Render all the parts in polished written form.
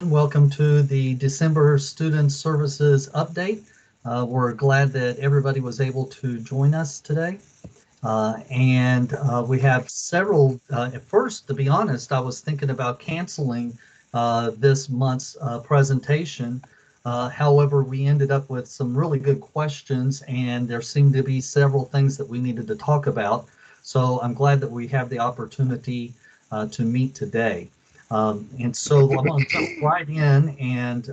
Welcome to the December Student Services Update. We're glad that everybody was able to join us today. And we have several, at first, to be honest, I was thinking about canceling this month's presentation. However, we ended up with some really good questions, and there seemed to be several things that we needed to talk about. So I'm glad that we have the opportunity to meet today. And so I'm going to jump right in and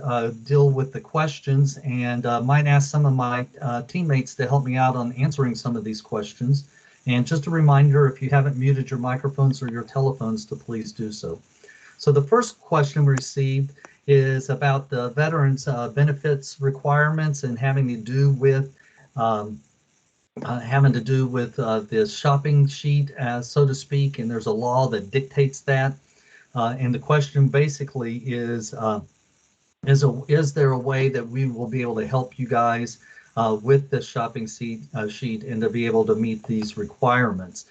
deal with the questions, and might ask some of my teammates to help me out on answering some of these questions. And just a reminder, if you haven't muted your microphones or your telephones, to please do so. So the first question we received is about the veterans benefits requirements and having to do with this shopping sheet, so to speak, and there's a law that dictates that. And the question basically is there a way that we will be able to help you guys with this shopping sheet and to be able to meet these requirements?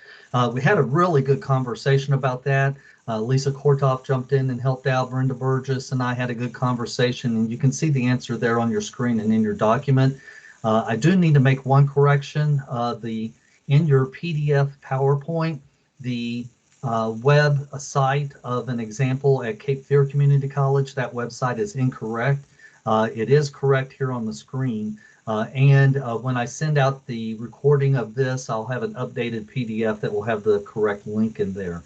We had a really good conversation about that. Lisa Kortoff jumped in and helped out. Brenda Burgess and I had a good conversation, and you can see the answer there on your screen and in your document. I do need to make one correction. In your PDF PowerPoint, the web site of an example at Cape Fear Community College, that website is incorrect. It is correct here on the screen. And when I send out the recording of this, I'll have an updated PDF that will have the correct link in there.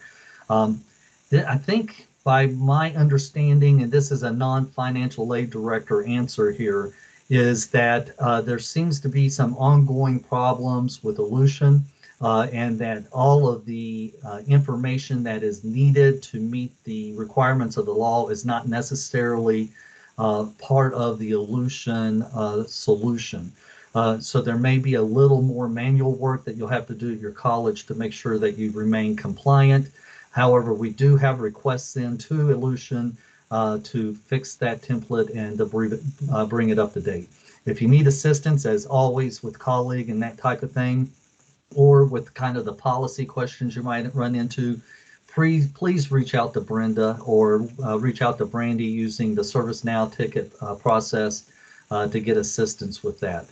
I think by my understanding, and this is a non-financial aid director answer here, is that there seems to be some ongoing problems with Ellucian. And that all of the information that is needed to meet the requirements of the law is not necessarily part of the Ellucian solution. So there may be a little more manual work that you'll have to do at your college to make sure that you remain compliant. However, we do have requests into Ellucian to fix that template and to bring it up to date. If you need assistance, as always, with colleague and that type of thing, or with kind of the policy questions you might run into, please reach out to Brenda or reach out to Brandy using the ServiceNow ticket process to get assistance with that.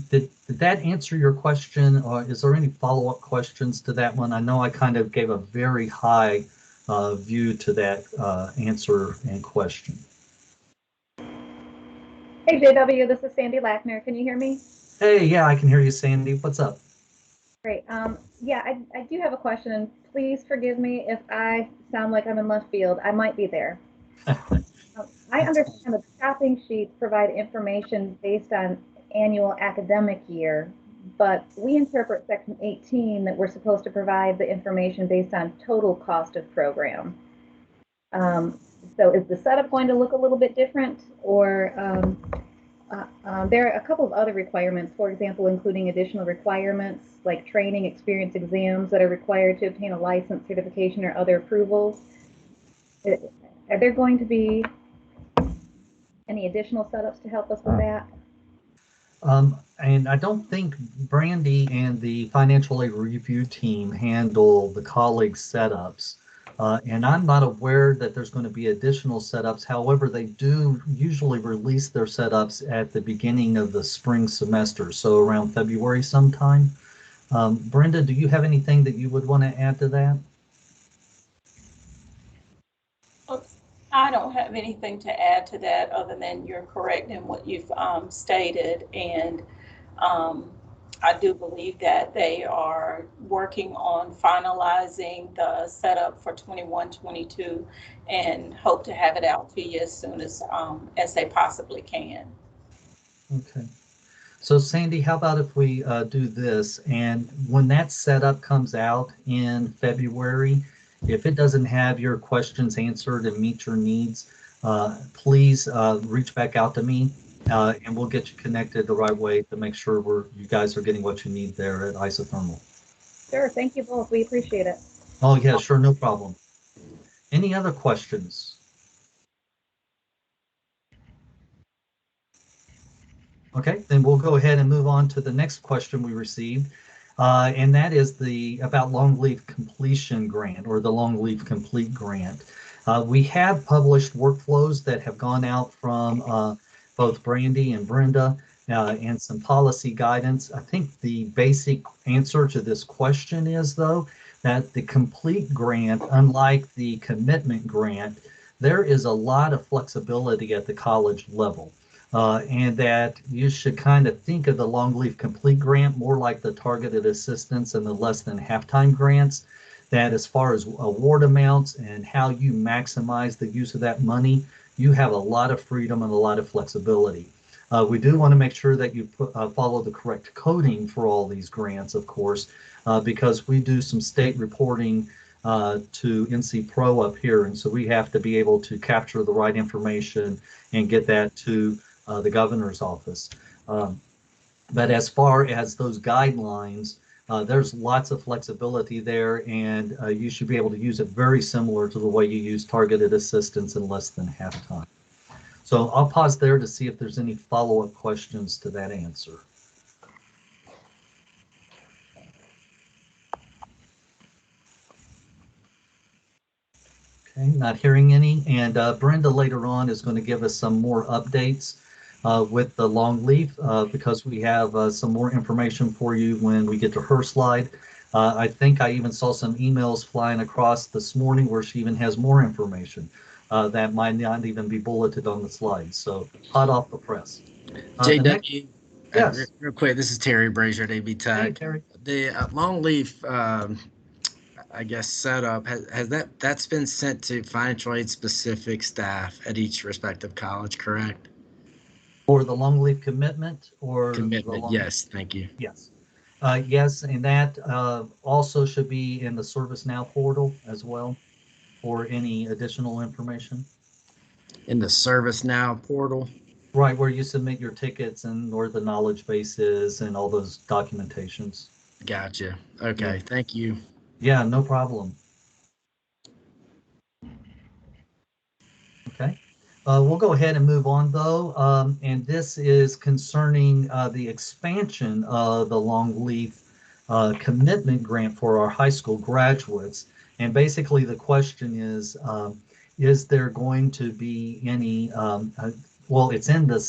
Did that answer your question, or is there any follow-up questions to that one? I know I kind of gave a very high view to that answer and question. Hey JW, this is Sandy Lackner. Can you hear me? Hey, yeah, I can hear you, Sandy. What's up? Great. Yeah, I do have a question, and please forgive me if I sound like I'm in left field. I might be there. I understand that the shopping sheets provide information based on annual academic year, but we interpret Section 18 that we're supposed to provide the information based on total cost of program. So is the setup going to look a little bit different, or there are a couple of other requirements, for example, including additional requirements like training, experience, exams that are required to obtain a license, certification, or other approvals. Are there going to be any additional setups to help us with that? And I don't think Brandy and the financial aid review team handle the colleague setups. And I'm not aware that there's going to be additional setups. However, they do usually release their setups at the beginning of the spring semester, so around February sometime. Brenda, do you have anything that you would want to add to that? I don't have anything to add to that other than you're correct in what you've stated. And I do believe that they are working on finalizing the setup for 21-22 and hope to have it out to you as soon as they possibly can. Okay. So Sandy, how about if we do this, and when that setup comes out in February, if it doesn't have your questions answered and meet your needs, please reach back out to me, and we'll get you connected the right way to make sure you guys are getting what you need there at Isothermal. Sure, thank you both. We appreciate it. Oh yeah, sure, no problem. Any other questions? Okay, then we'll go ahead and move on to the next question we received. And that is about long leave completion grant, or the long leave complete grant. We have published workflows that have gone out from both Brandy and Brenda and some policy guidance. I think the basic answer to this question is, though, that the complete grant, unlike the commitment grant, there is a lot of flexibility at the college level. And that you should kind of think of the Longleaf Complete Grant more like the targeted assistance and the less than half-time grants, that as far as award amounts and how you maximize the use of that money, you have a lot of freedom and a lot of flexibility. We do want to make sure that you follow the correct coding for all these grants, of course, because we do some state reporting to NC Pro up here, and so we have to be able to capture the right information and get that to the governor's office. But as far as those guidelines, there's lots of flexibility there, and you should be able to use it very similar to the way you use targeted assistance in less than half time. So I'll pause there to see if there's any follow-up questions to that answer. Okay, not hearing any. And Brenda later on is going to give us some more updates with the Longleaf because we have some more information for you when we get to her slide. I think I even saw some emails flying across this morning where she even has more information that might not even be bulleted on the slide. So hot off the press. JW, yes. real quick, this is Terry Brazier at AB Tech. Hey, Terry. The Longleaf, I guess, setup, has that's been sent to financial aid specific staff at each respective college, correct? For the Longleaf commitment or commitment? Yes, thank you. Yes. Yes, and that also should be in the ServiceNow portal as well for any additional information. In the ServiceNow portal? Right, where you submit your tickets and where the knowledge base is and all those documentations. Gotcha. Okay, thank you. Yeah, no problem. Okay. We'll go ahead and move on though, and this is concerning the expansion of the Longleaf commitment grant for our high school graduates. And basically the question is there going to be any, well, it's in the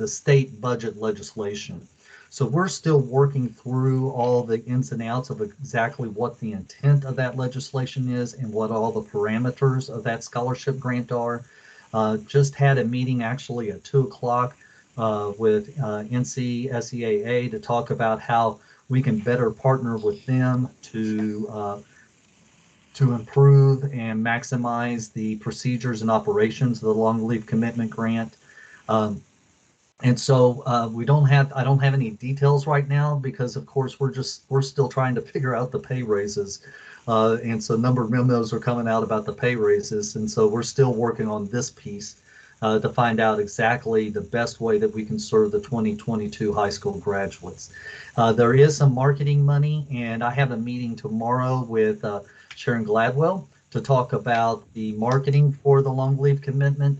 state budget legislation. So we're still working through all the ins and outs of exactly what the intent of that legislation is and what all the parameters of that scholarship grant are. Just had a meeting actually at 2 o'clock with NC-SEAA to talk about how we can better partner with them to improve and maximize the procedures and operations of the Longleaf Commitment Grant. And so I don't have any details right now because of course we're still trying to figure out the pay raises. And so a number of memos are coming out about the pay raises. And so we're still working on this piece to find out exactly the best way that we can serve the 2022 high school graduates. There is some marketing money, and I have a meeting tomorrow with Sharon Gladwell to talk about the marketing for the Longleaf commitment.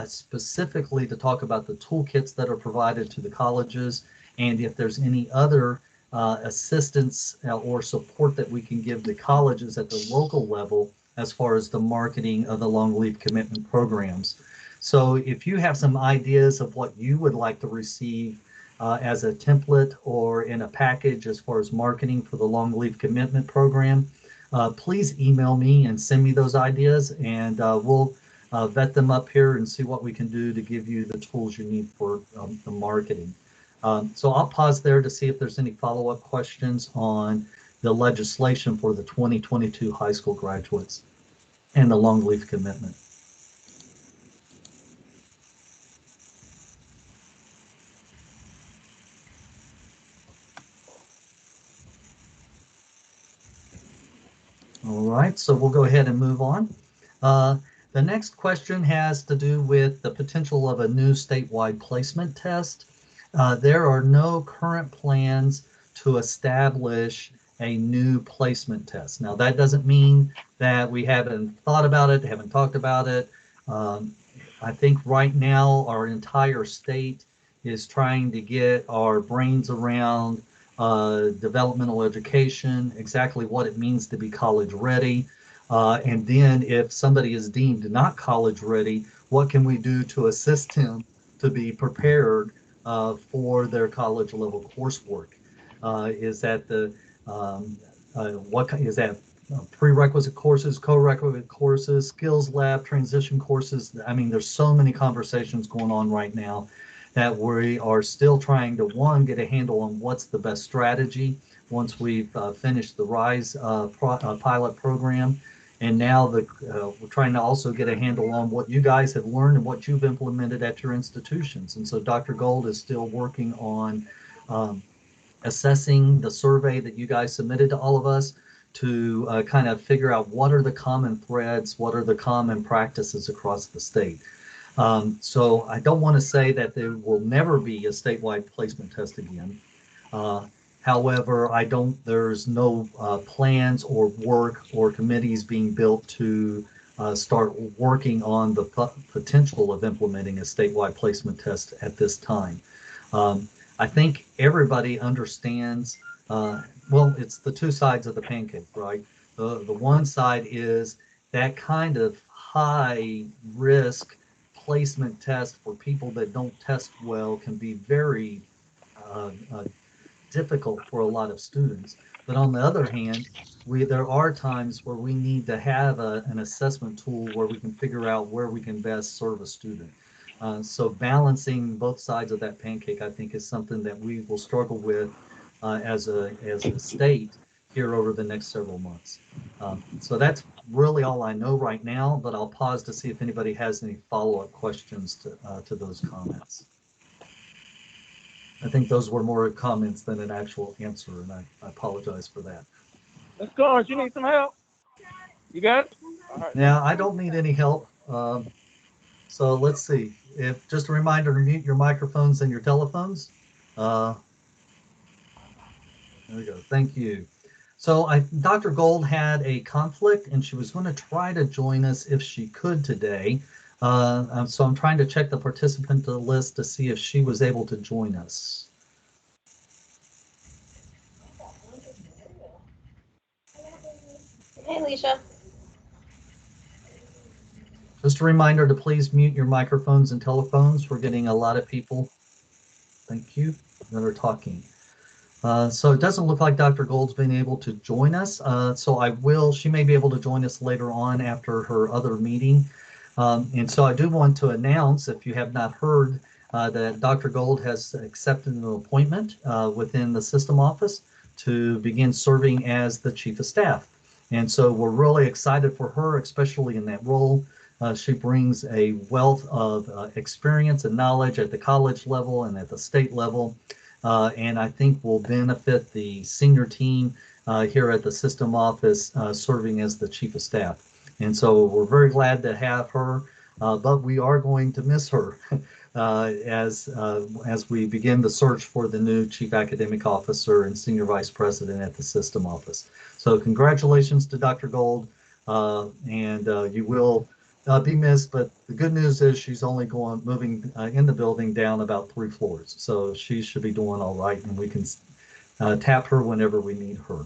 Specifically to talk about the toolkits that are provided to the colleges and if there's any other assistance or support that we can give the colleges at the local level as far as the marketing of the Longleaf commitment programs. So if you have some ideas of what you would like to receive as a template or in a package as far as marketing for the Longleaf commitment program, please email me and send me those ideas, and we'll vet them up here and see what we can do to give you the tools you need for the marketing. So I'll pause there to see if there's any follow-up questions on the legislation for the 2022 high school graduates and the Longleaf commitment. All right, so we'll go ahead and move on. The next question has to do with the potential of a new statewide placement test. There are no current plans to establish a new placement test. Now, that doesn't mean that we haven't thought about it, haven't talked about it. I think right now our entire state is trying to get our brains around developmental education, exactly what it means to be college ready. And then if somebody is deemed not college ready, what can we do to assist him to be prepared for their college level coursework? Is that the is that prerequisite courses, co-requisite courses, skills lab, transition courses? I mean, there's so many conversations going on right now that we are still trying to, one, get a handle on what's the best strategy once we've finished the RISE pilot program. And now we're trying to also get a handle on what you guys have learned and what you've implemented at your institutions. And so Dr. Gold is still working on assessing the survey that you guys submitted to all of us to kind of figure out what are the common threads, what are the common practices across the state. So I don't want to say that there will never be a statewide placement test again. However, there's no plans or work or committees being built to start working on the potential of implementing a statewide placement test at this time. I think everybody understands, well, it's the two sides of the pancake, right? The one side is that kind of high risk placement test for people that don't test well can be very difficult for a lot of students. But on the other hand, there are times where we need to have an assessment tool where we can figure out where we can best serve a student. So balancing both sides of that pancake, I think, is something that we will struggle with as a state here over the next several months. So that's really all I know right now, but I'll pause to see if anybody has any follow-up questions to those comments. I think those were more comments than an actual answer, and I apologize for that. Ms. Carnes, you need some help? You got it? All right. Now, I don't need any help. So let's see. Just a reminder to mute your microphones and your telephones. There we go. Thank you. So Dr. Gold had a conflict, and she was going to try to join us if she could today. So I'm trying to check the participant list to see if she was able to join us. Hey, Alicia. Just a reminder to please mute your microphones and telephones. We're getting a lot of people, thank you, that are talking. So it doesn't look like Dr. Gold's been able to join us. So she may be able to join us later on after her other meeting. And so I do want to announce, if you have not heard, that Dr. Gold has accepted an appointment within the system office to begin serving as the Chief of Staff. And so we're really excited for her, especially in that role. She brings a wealth of experience and knowledge at the college level and at the state level. And I think will benefit the senior team here at the system office serving as the Chief of Staff. And so we're very glad to have her, but we are going to miss her as we begin the search for the new Chief Academic Officer and Senior Vice President at the system office. So congratulations to Dr. Gold, and you will be missed, but the good news is she's only moving in the building down about 3 floors. So she should be doing all right, and we can tap her whenever we need her.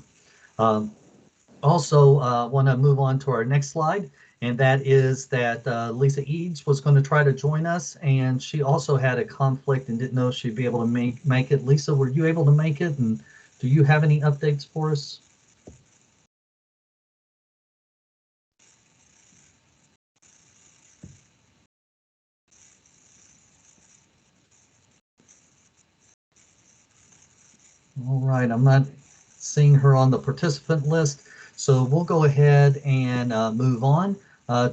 Also, want to move on to our next slide, and that is that Lisa Eads was going to try to join us, and she also had a conflict and didn't know if she'd be able to make it. Lisa, were you able to make it, and do you have any updates for us? All right, I'm not seeing her on the participant list, so we'll go ahead and move on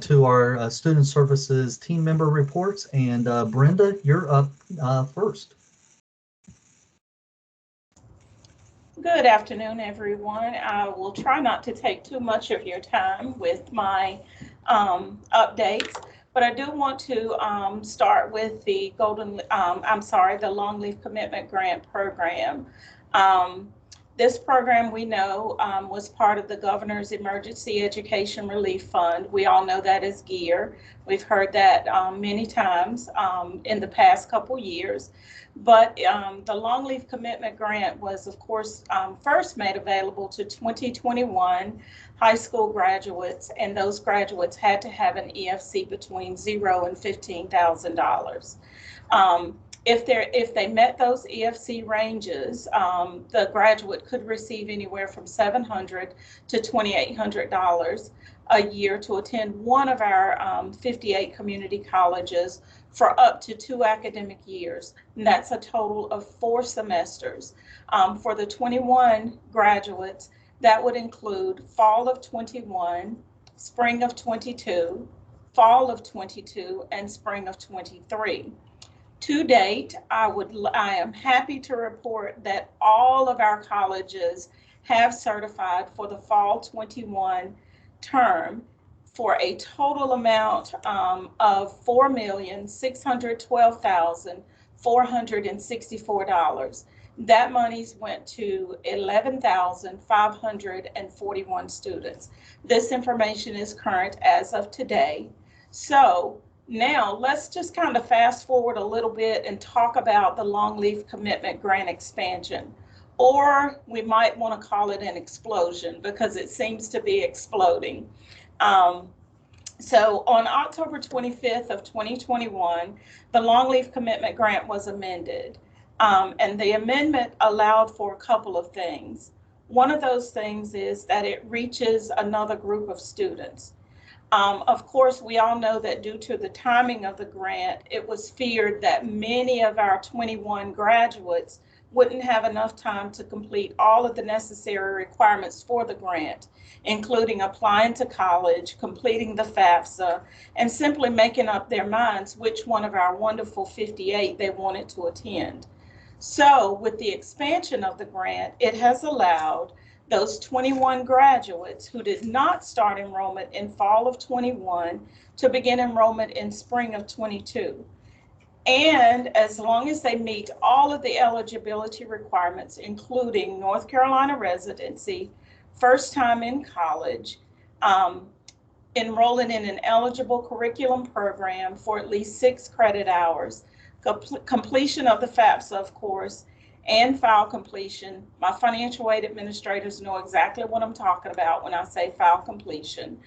to our student services team member reports. And Brenda, you're up first. Good afternoon, everyone. I will try not to take too much of your time with my updates, but I do want to start with the the Longleaf Commitment Grant Program. This program, we know, was part of the Governor's Emergency Education Relief Fund. We all know that as GEER. We've heard that many times in the past couple years. But the Longleaf Commitment Grant was, of course, first made available to 2021 high school graduates, and those graduates had to have an EFC between $0 and $15,000. If they met those EFC ranges, the graduate could receive anywhere from $700 to $2,800 a year to attend one of our 58 community colleges for up to 2 academic years. And that's a total of 4 semesters. For the 21 graduates, that would include fall of 21, spring of 22, fall of 22, and spring of 23. To date, I am happy to report that all of our colleges have certified for the fall 21 term for a total amount of $4,612,464. That monies went to 11,541 students. This information is current as of today. So now let's just kind of fast forward a little bit and talk about the Longleaf Commitment Grant expansion, or we might want to call it an explosion because it seems to be exploding. So on October 25th of 2021, the Longleaf Commitment Grant was amended. And the amendment allowed for a couple of things. One of those things is that it reaches another group of students. Of course, we all know that due to the timing of the grant, it was feared that many of our 21 graduates wouldn't have enough time to complete all of the necessary requirements for the grant, including applying to college, completing the FAFSA, and simply making up their minds which one of our wonderful 58 they wanted to attend. So with the expansion of the grant, it has allowed those 21 graduates who did not start enrollment in fall of 21 to begin enrollment in spring of 22. And as long as they meet all of the eligibility requirements, including North Carolina residency, first time in college, enrolling in an eligible curriculum program for at least 6 credit hours, completion of the FAFSA, of course, and file completion. My financial aid administrators know exactly what I'm talking about when I say file completion.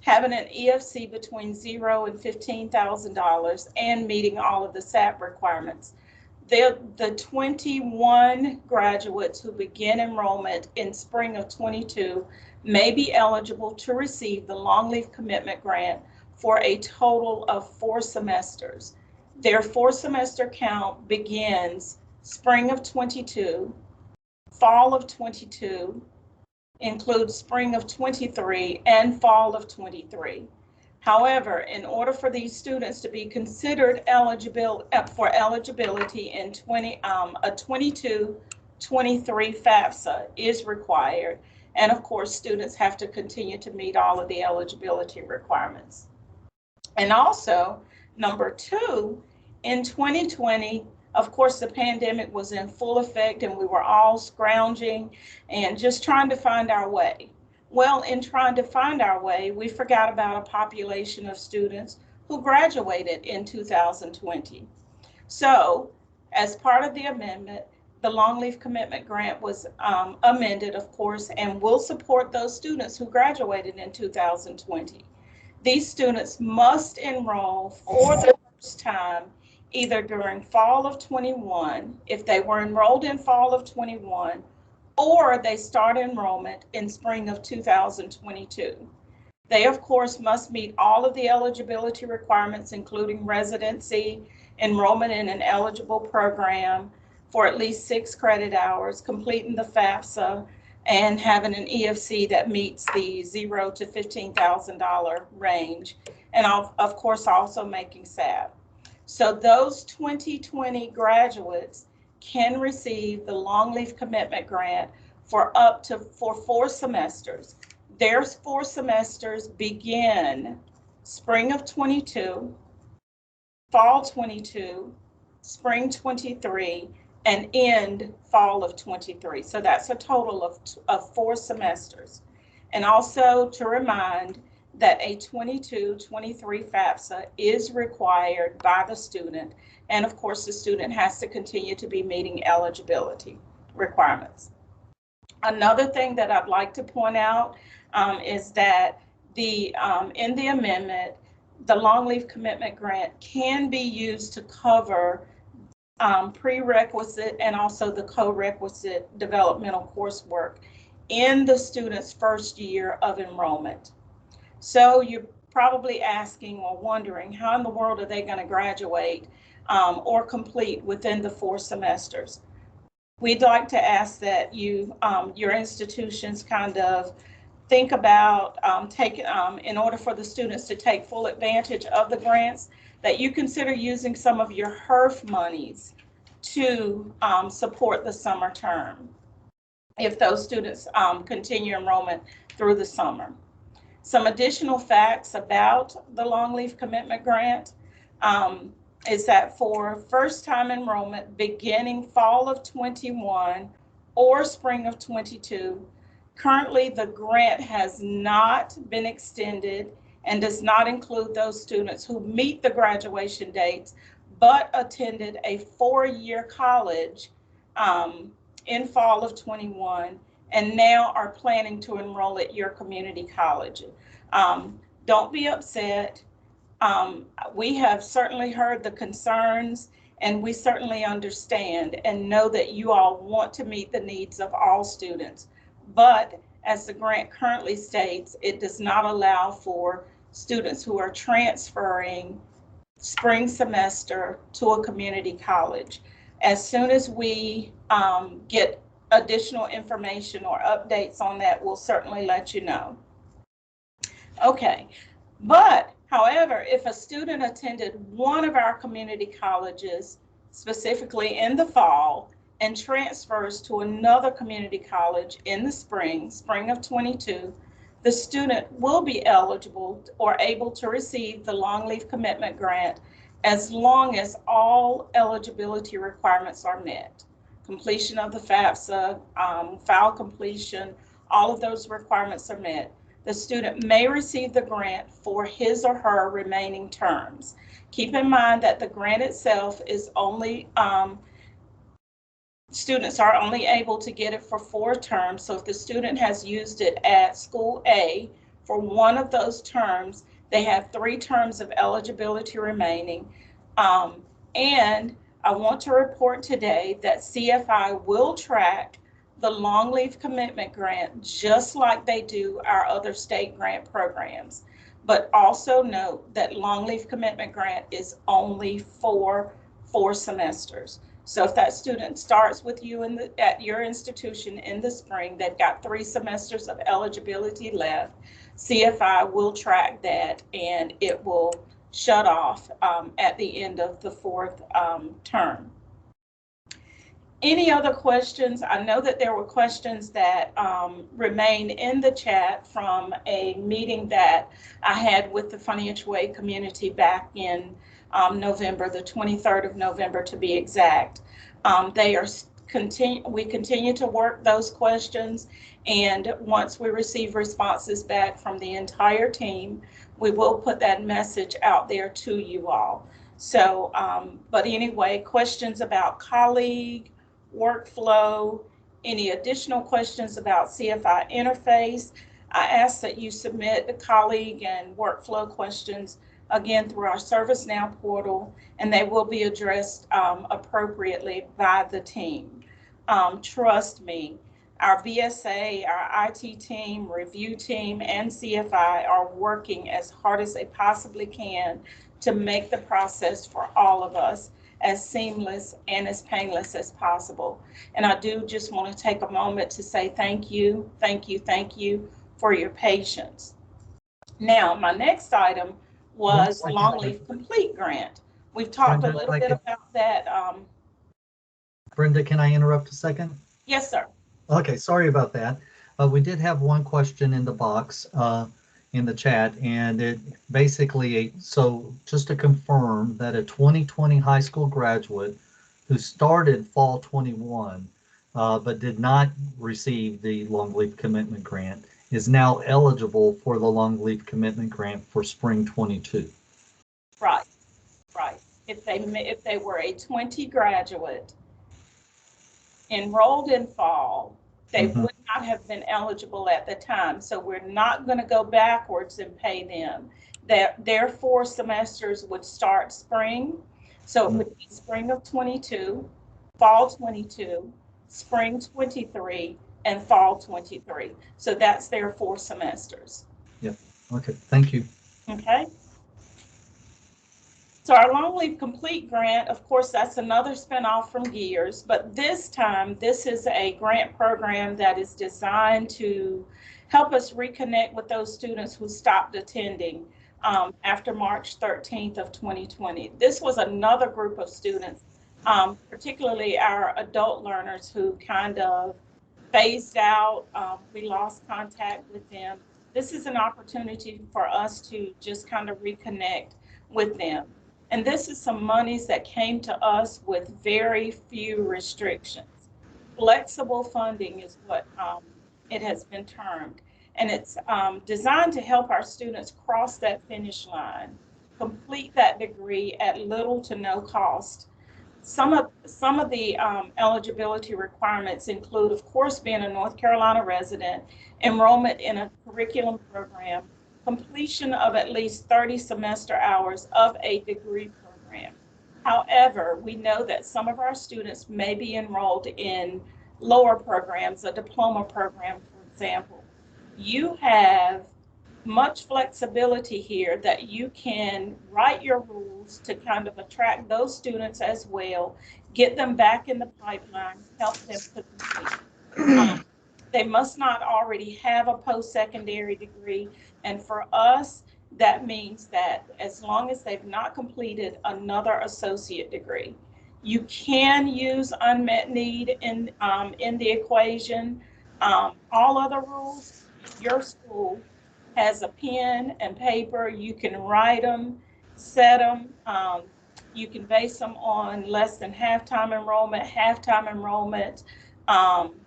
Having an EFC between $0 and $15,000 and meeting all of the SAP requirements. The 21 graduates who begin enrollment in spring of 22 may be eligible to receive the Longleaf Commitment Grant for a total of 4 semesters. Their 4-semester count begins spring of 22, fall of 22, includes spring of 23 and fall of 23. However, in order for these students to be considered eligible for eligibility in a 22-23 FAFSA is required. And of course, students have to continue to meet all of the eligibility requirements. And also, number 2, in 2020, of course, the pandemic was in full effect and we were all scrounging and just trying to find our way. Well, in trying to find our way, we forgot about a population of students who graduated in 2020. So, as part of the amendment, the Longleaf Commitment Grant was amended, of course, and will support those students who graduated in 2020. These students must enroll for the first time either during fall of 21, if they were enrolled in fall of 21, or they start enrollment in spring of 2022. They, of course, must meet all of the eligibility requirements, including residency, enrollment in an eligible program for at least 6 credit hours, completing the FAFSA, and having an EFC that meets the $0 to $15,000 range, and of course also making SAP. So those 2020 graduates can receive the Longleaf Commitment Grant for 4 semesters. Their 4 semesters begin spring of 22, fall 22, spring 23, and end fall of 23. So that's a total of 4 semesters. And also to remind that a 22-23 FAFSA is required by the student. And of course, the student has to continue to be meeting eligibility requirements. Another thing that I'd like to point out is that in the amendment, the long leave commitment grant can be used to cover prerequisite and also the co-requisite developmental coursework in the student's first year of enrollment. So you're probably asking or wondering, how in the world are they going to graduate or complete within the 4 semesters? We'd like to ask that your institutions kind of think about in order for the students to take full advantage of the grants, that you consider using some of your HERF monies to support the summer term if those students continue enrollment through the summer. Some additional facts about the long leave commitment grant is that for first time enrollment beginning fall of 21 or spring of 22, currently the grant has not been extended and does not include those students who meet the graduation dates but attended a 4-year college in fall of 21 and now are planning to enroll at your community college. Don't be upset. We have certainly heard the concerns, and we certainly understand and know that you all want to meet the needs of all students. But as the grant currently states, it does not allow for students who are transferring spring semester to a community college. As soon as we get additional information or updates on that, we'll certainly let you know. Okay, but however, if a student attended one of our community colleges, specifically in the fall, and transfers to another community college in the spring of 22, the student will be eligible or able to receive the long leave commitment grant as long as all eligibility requirements are met. Completion of the FAFSA, file completion, all of those requirements are met. The student may receive the grant for his or her remaining terms. Keep in mind that the grant itself is only, students are only able to get it for 4 terms. So if the student has used it at school A for one of those terms, they have 3 terms of eligibility remaining. And I want to report today that CFI will track the long leave commitment grant just like they do our other state grant programs. But also note that long leave commitment grant is only for 4 semesters. So if that student starts with you at your institution in the spring, they've got 3 semesters of eligibility left. CFI will track that and it will shut off at the end of the 4th term. Any other questions? I know that there were questions that remain in the chat from a meeting that I had with the financial aid community back in November, the 23rd of November to be exact. We continue to work those questions, and once we receive responses back from the entire team, we will put that message out there to you all. So, but anyway, questions about colleague, workflow, any additional questions about CFI interface, I ask that you submit the colleague and workflow questions again through our ServiceNow portal, and they will be addressed appropriately by the team. Trust me, our BSA, our IT team, review team, and CFI are working as hard as they possibly can to make the process for all of us as seamless and as painless as possible. And I do just want to take a moment to say thank you, thank you, thank you for your patience. Now, my next item was long leave complete grant. We've talked a little bit about that. Brenda, can I interrupt a second? Yes, sir. Okay, sorry about that. We did have one question in the box in the chat, and it basically, so just to confirm that a 2020 high school graduate who started fall 21 but did not receive the long leave commitment grant is now eligible for the long leave commitment grant for spring 22. Right, right. If they were a 20 graduate enrolled in fall, they would not have been eligible at the time. So we're not going to go backwards and pay them. Their 4 semesters would start spring. So it would be spring of 22, fall 22, spring 23, and fall 23. So that's their 4 semesters. Yep. Okay. Thank you. Okay. So our Long Leave Complete grant, of course, that's another spinoff from GEARS, but this time, this is a grant program that is designed to help us reconnect with those students who stopped attending after March 13th of 2020. This was another group of students, particularly our adult learners who kind of phased out. We lost contact with them. This is an opportunity for us to just kind of reconnect with them. And this is some monies that came to us with very few restrictions. Flexible funding is what it has been termed. And it's designed to help our students cross that finish line, complete that degree at little to no cost. Some of the eligibility requirements include, of course, being a North Carolina resident, enrollment in a curriculum program, completion of at least 30 semester hours of a degree program. However, we know that some of our students may be enrolled in lower programs, a diploma program, for example. You have much flexibility here that you can write your rules to kind of attract those students as well, get them back in the pipeline, help them to complete. They must not already have a post-secondary degree. And for us, that means that as long as they've not completed another associate degree, you can use unmet need in the equation. All other rules, your school has a pen and paper. You can write them, set them. You can base them on less than half-time enrollment,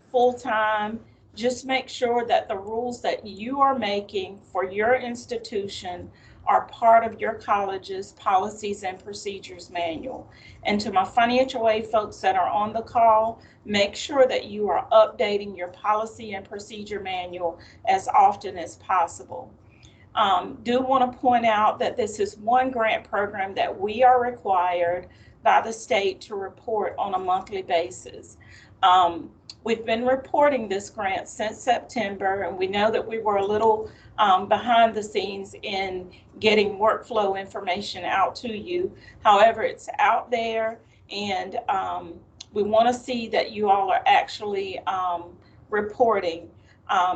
full-time. Just make sure that the rules that you are making for your institution are part of your college's policies and procedures manual. And to my financial aid folks that are on the call, make sure that you are updating your policy and procedure manual as often as possible. Do want to point out that this is one grant program that we are required by the state to report on a monthly basis. We've been reporting this grant since September, and we know that we were a little behind the scenes in getting workflow information out to you. However, it's out there, and we want to see that you all are actually reporting.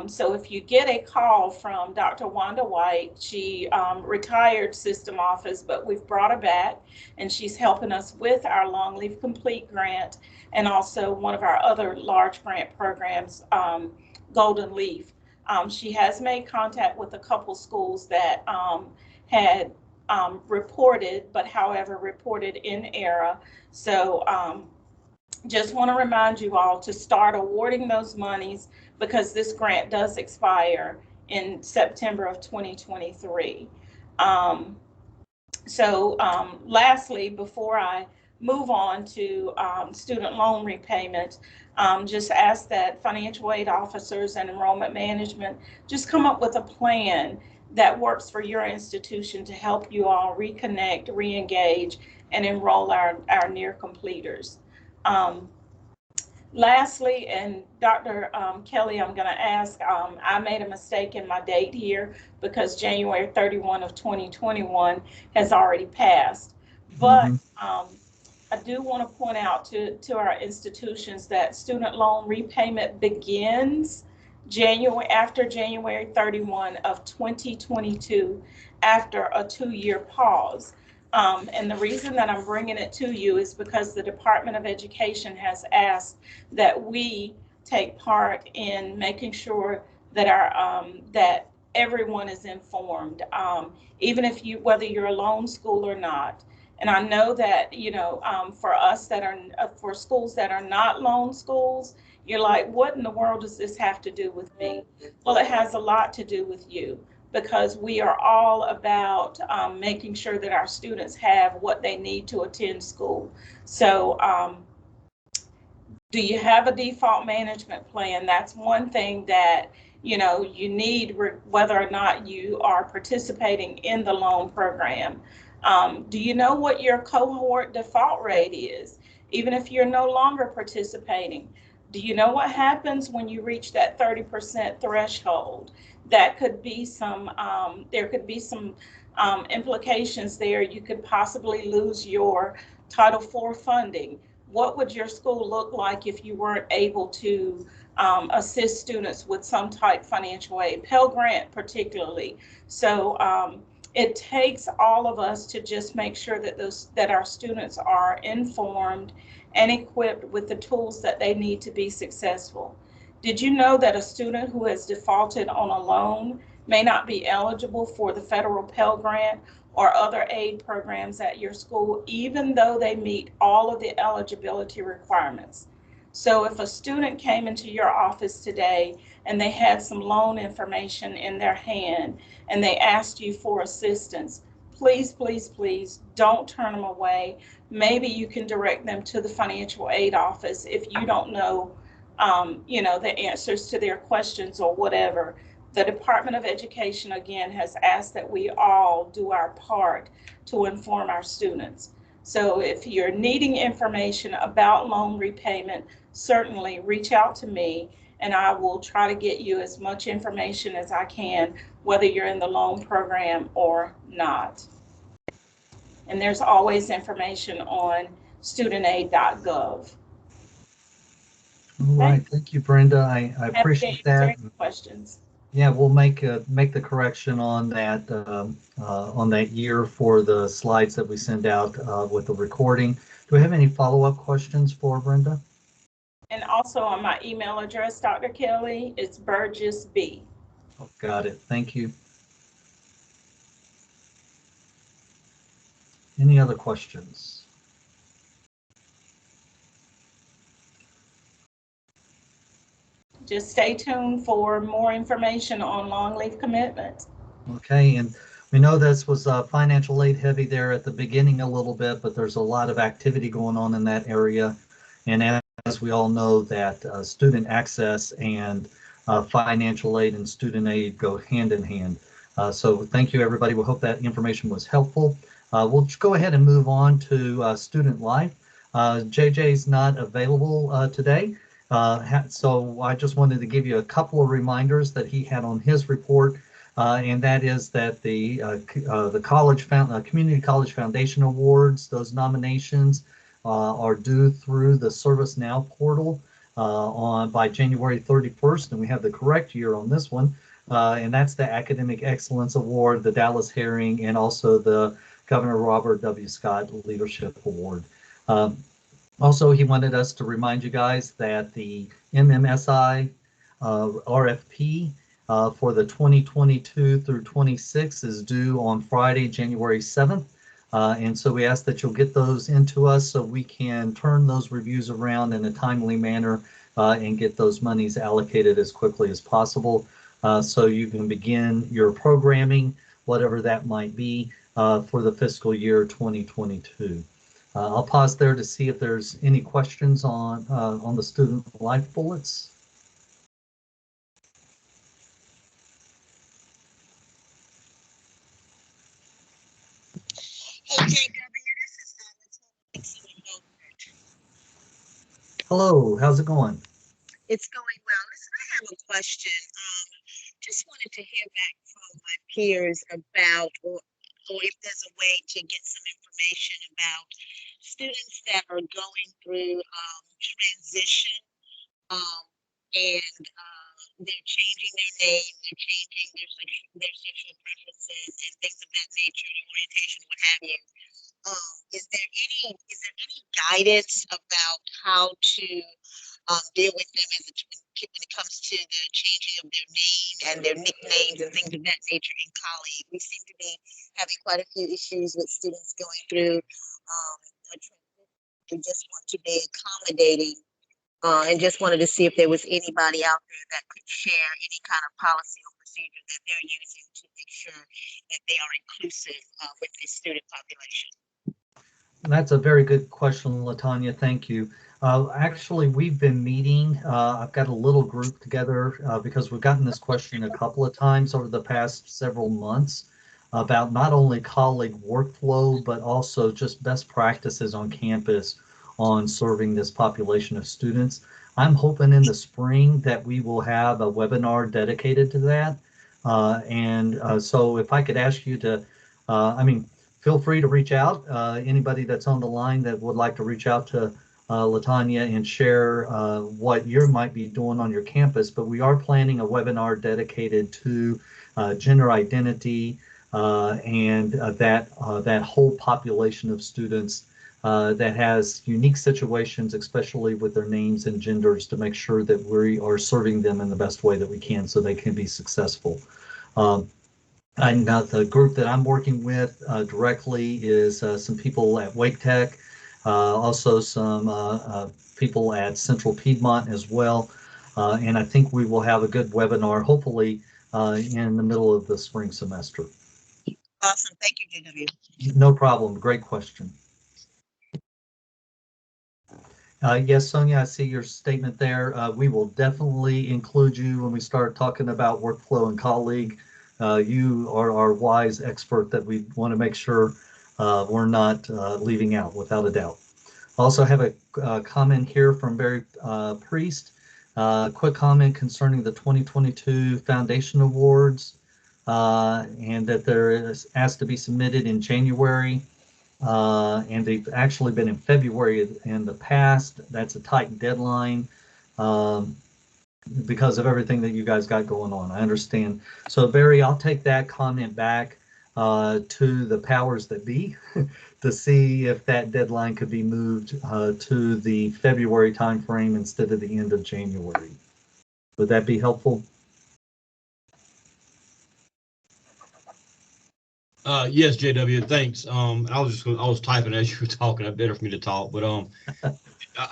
So if you get a call from Dr. Wanda White, she retired system office, but we've brought her back, and she's helping us with our Long Leave Complete grant, and also one of our other large grant programs, Golden Leaf. She has made contact with a couple schools that had reported, but however reported in error. So just want to remind you all to start awarding those monies, because this grant does expire in September of 2023. Lastly, before I move on to student loan repayment, just ask that financial aid officers and enrollment management just come up with a plan that works for your institution to help you all reconnect, re-engage, and enroll our near completers. Lastly, and Dr. Kelly, I'm going to ask, I made a mistake in my date here because January 31 of 2021 has already passed. But I do want to point out to our institutions that student loan repayment begins after January 31 of 2022, after a 2-year pause. And the reason that I'm bringing it to you is because the Department of Education has asked that we take part in making sure that that everyone is informed, even if whether you're a loan school or not. And I know that, for us for schools that are not loan schools, You're like, what in the world does this have to do with me? Well, it has a lot to do with you, because we are all about making sure that our students have what they need to attend school. So do you have a default management plan? That's one thing that you need, whether or not you are participating in the loan program. Do you know what your cohort default rate is, even if you're no longer participating? Do you know what happens when you reach that 30% threshold? That could be there could be some implications there. You could possibly lose your Title IV funding. What would your school look like if you weren't able to assist students with some type of financial aid, Pell Grant particularly? So it takes all of us to just make sure that our students are informed and equipped with the tools that they need to be successful. Did you know that a student who has defaulted on a loan may not be eligible for the federal Pell Grant or other aid programs at your school, even though they meet all of the eligibility requirements? So if a student came into your office today and they had some loan information in their hand and they asked you for assistance, please, please, please don't turn them away. Maybe you can direct them to the financial aid office if you don't know, the answers to their questions or whatever. The Department of Education, again, has asked that we all do our part to inform our students. So if you're needing information about loan repayment, certainly reach out to me and I will try to get you as much information as I can, whether you're in the loan program or not. And there's always information on studentaid.gov. All right, thank you, Brenda. I Happy to appreciate answer that. any questions. Yeah, we'll make the correction on that year for the slides that we send out with the recording. Do we have any follow-up questions for Brenda? And also on my email address, Dr. Kelly, it's Burgess B. Oh, got it. Thank you. Any other questions? Just stay tuned for more information on long leave commitment. Okay, and we know this was financial aid heavy there at the beginning a little bit, but there's a lot of activity going on in that area. And as we all know, that student access and financial aid and student aid go hand in hand. So thank you, everybody. We hope that information was helpful. We'll go ahead and move on to student life. JJ's not available today. So I just wanted to give you a couple of reminders that he had on his report. And that is that the Community College Foundation Awards, those nominations are due through the ServiceNow portal by January 31st, and we have the correct year on this one, and that's the Academic Excellence Award, the Dallas Herring, and also the Governor Robert W. Scott Leadership Award. Also, he wanted us to remind you guys that the MMSI RFP for the 2022 through 26 is due on Friday, January 7th. And so we ask that you'll get those into us so we can turn those reviews around in a timely manner and get those monies allocated as quickly as possible so you can begin your programming, whatever that might be, for the fiscal year 2022. I'll pause there to see if there's any questions on the student life bullets. Hey, JW, this is Alex. Hello, how's it going? It's going well. Listen, I have a question. Just wanted to hear back from my peers about, or if there's a way to get some information about students that are going through transition, and they're changing their name, they're changing their sexual preferences and things of that nature, their orientation, what have you. Is there any guidance about how to deal with them when it comes to the changing of their name and their nicknames and things of that nature in college? We seem to be having quite a few issues with students going through a transition. We just want to be accommodating And just wanted to see if there was anybody out there that could share any kind of policy or procedure that they're using to make sure that they are inclusive with this student population. That's a very good question, Latanya. Thank you. Actually, we've been meeting. I've got a little group together because we've gotten this question a couple of times over the past several months about not only colleague workflow, but also just best practices on campus on serving this population of students. I'm hoping in the spring that we will have a webinar dedicated to that. So if I could ask you to, feel free to reach out. Anybody that's on the line that would like to reach out to Latanya and share what you might be doing on your campus, but we are planning a webinar dedicated to gender identity and that whole population of students that has unique situations, especially with their names and genders, to make sure that we are serving them in the best way that we can so they can be successful. And the group that I'm working with directly is some people at Wake Tech, also some people at Central Piedmont as well. And I think we will have a good webinar, hopefully in the middle of the spring semester. Awesome. Thank you, JW. No problem. Great question. Yes, Sonia, I see your statement there. We will definitely include you when we start talking about workflow and colleague. You are our wise expert that we want to make sure we're not leaving out, without a doubt. Also have a comment here from Barry Priest. Quick comment concerning the 2022 Foundation Awards and that there is asked to be submitted in January. And they've actually been in February in the past. That's a tight deadline because of everything that you guys got going on. I understand. So Barry, I'll take that comment back to the powers that be to see if that deadline could be moved to the February timeframe instead of the end of January. Would that be helpful? Yes, JW, thanks. I was typing as you were talking. It's better for me to talk, but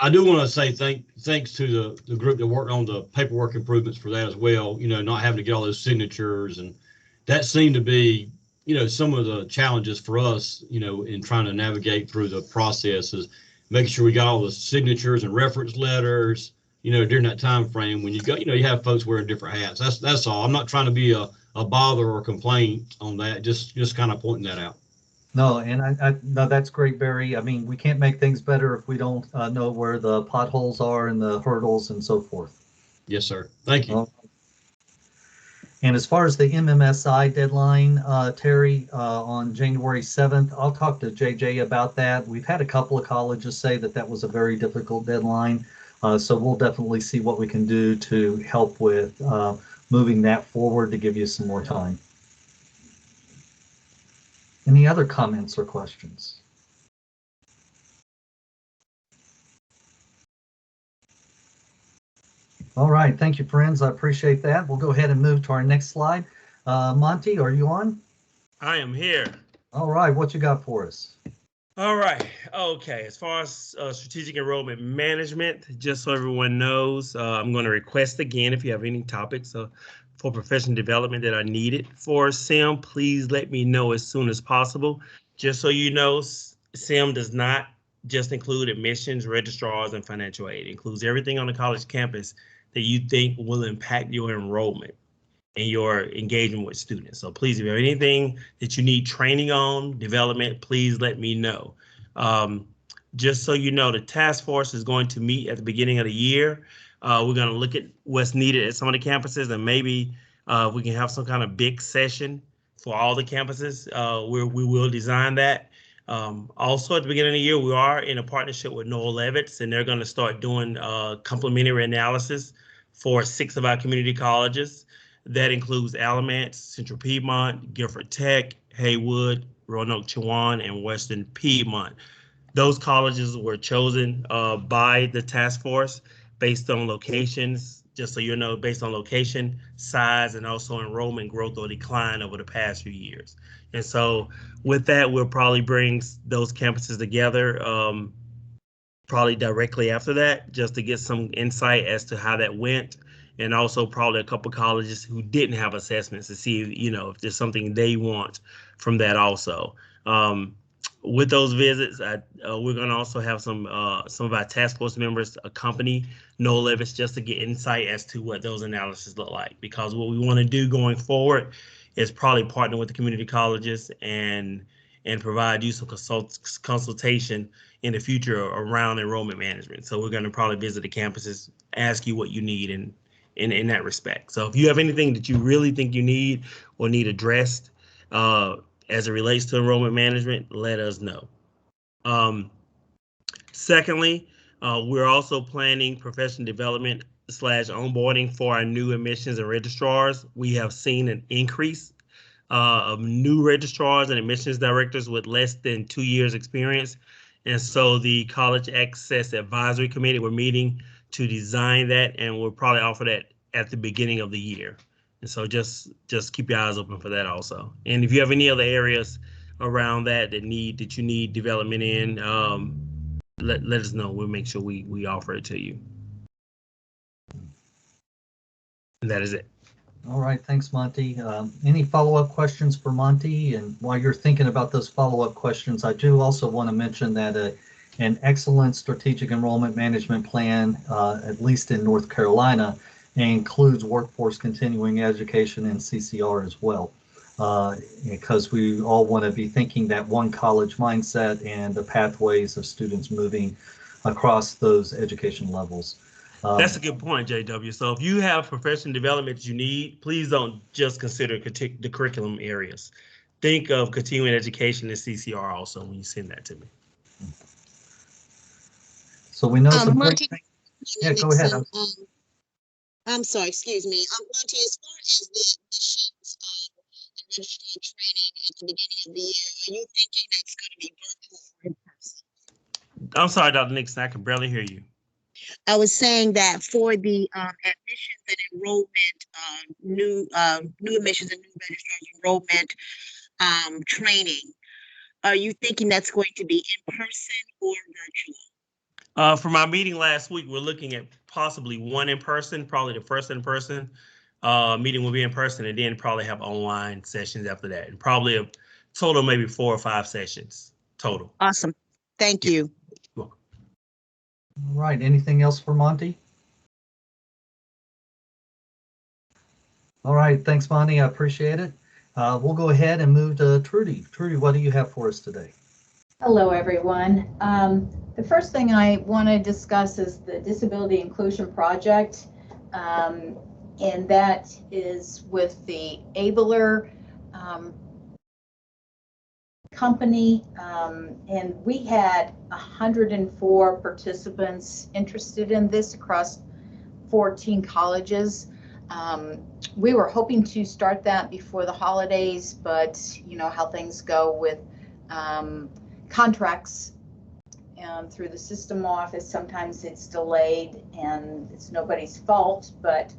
I do want to say thanks to the group that worked on the paperwork improvements for that as well. You know, not having to get all those signatures, and that seemed to be, you know, some of the challenges for us, you know, in trying to navigate through the processes, making sure we got all the signatures and reference letters, you know, during that time frame when you go, you know, you have folks wearing different hats. That's all. I'm not trying to be a bother or complaint on that. Just kind of pointing that out. No, and no, that's great, Barry. I mean, we can't make things better if we don't know where the potholes are and the hurdles and so forth. Yes, sir. Thank you. And as far as the MMSI deadline, Terry, on January 7th, I'll talk to JJ about that. We've had a couple of colleges say that that was a very difficult deadline. So we'll definitely see what we can do to help with moving that forward to give you some more time. Any other comments or questions? All right, thank you, friends. I appreciate that. We'll go ahead and move to our next slide. Monty, are you on? I am here. All right, what you got for us? All right. Okay. As far as strategic enrollment management, just so everyone knows, I'm going to request again, if you have any topics for professional development that are needed for SIM, please let me know as soon as possible. Just so you know, SIM does not just include admissions, registrars, and financial aid. It includes everything on the college campus that you think will impact your enrollment and your engagement with students. So please, if you have anything that you need training on, development, please let me know. Just so you know, the task force is going to meet at the beginning of the year. We're going to look at what's needed at some of the campuses, and maybe we can have some kind of big session for all the campuses where we will design that. Also, at the beginning of the year, we are in a partnership with Noel Levitz, and they're going to start doing complementary analysis for 6 of our community colleges. That includes Alamance, Central Piedmont, Guilford Tech, Haywood, Roanoke Chowan, and Western Piedmont. Those colleges were chosen by the task force based on locations, just so you know, based on location, size, and also enrollment growth or decline over the past few years. And so with that, we'll probably bring those campuses together probably directly after that, just to get some insight as to how that went. And also probably a couple colleges who didn't have assessments to see, if there's something they want from that also. With those visits, we're going to also have some of our task force members accompany Noel Levis just to get insight as to what those analyses look like. Because what we want to do going forward is probably partner with the community colleges and provide useful consultation in the future around enrollment management. So we're going to probably visit the campuses, ask you what you need in that respect. So if you have anything that you really think you need or need addressed as it relates to enrollment management, let us know. Secondly, we're also planning professional development / onboarding for our new admissions and registrars. We have seen an increase of new registrars and admissions directors with less than 2 years experience. And so the College Access Advisory Committee, we're meeting to design that, and we'll probably offer that at the beginning of the year. And so just keep your eyes open for that also. And if you have any other areas around that you need development in, let us know. We'll make sure we offer it to you. And that is it. All right, thanks, Monty. Any follow-up questions for Monty? And while you're thinking about those follow-up questions, I do also want to mention that an excellent strategic enrollment management plan, at least in North Carolina, includes workforce continuing education and CCR as well, because we all want to be thinking that one college mindset and the pathways of students moving across those education levels. That's a good point, JW. So if you have professional development you need, please don't just consider the curriculum areas. Think of continuing education and CCR also when you send that to me. So we know some Monty, great things. Yeah, go ahead. I'm sorry, excuse me. Monty, as far as the admissions and registrar training at the beginning of the year, are you thinking that's going to be virtual or in person? I'm sorry, Dr. Nixon, I can barely hear you. I was saying that for the admissions and enrollment, new admissions and new registrars enrollment training, are you thinking that's going to be in person or virtual? From our meeting last week, we're looking at possibly one in person, probably the first in person meeting will be in person, and then probably have online sessions after that, and probably a total maybe 4 or 5 sessions total. Awesome. Thank you. You're welcome. All right, anything else for Monty? All right, thanks, Monty. I appreciate it. We'll go ahead and move to Trudy. Trudy, what do you have for us today? Hello, everyone. The first thing I want to discuss is the Disability Inclusion Project, and that is with the Abler company, and we had 104 participants interested in this across 14 colleges. We were hoping to start that before the holidays, but you know how things go with contracts through the system office. Sometimes it's delayed and it's nobody's fault, but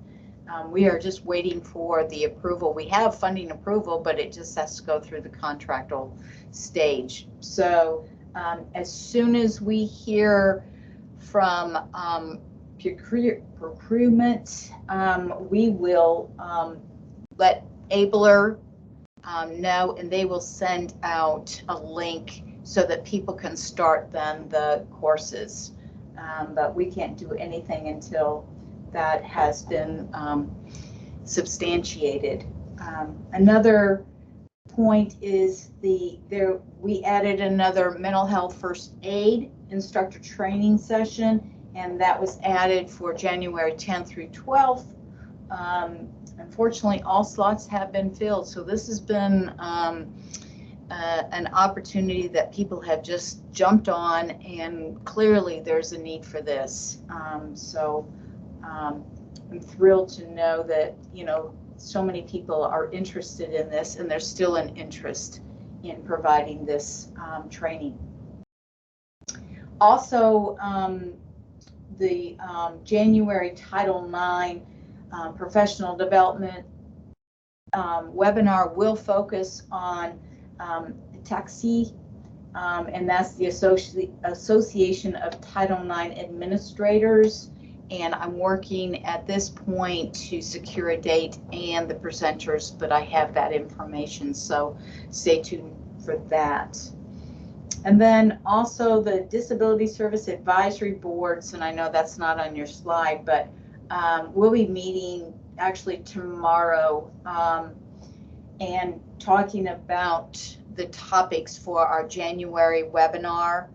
we are just waiting for the approval. We have funding approval, but it just has to go through the contractual stage. So as soon as we hear from procurement, we will let Abler know, and they will send out a link so that people can start then the courses. But we can't do anything until that has been substantiated. Another point is we added another mental health first aid instructor training session, and that was added for January 10th through 12th. Unfortunately, all slots have been filled, so this has been an opportunity that people have just jumped on, and clearly there's a need for this. I'm thrilled to know that, you know, so many people are interested in this, and there's still an interest in providing this training. Also, the January Title IX professional development webinar will focus on taxi and that's the Association of Title IX Administrators. And I'm working at this point to secure a date and the presenters, but I have that information, so stay tuned for that. And then also the Disability Service Advisory Boards, and I know that's not on your slide, but we'll be meeting actually tomorrow and talking about the topics for our January webinar.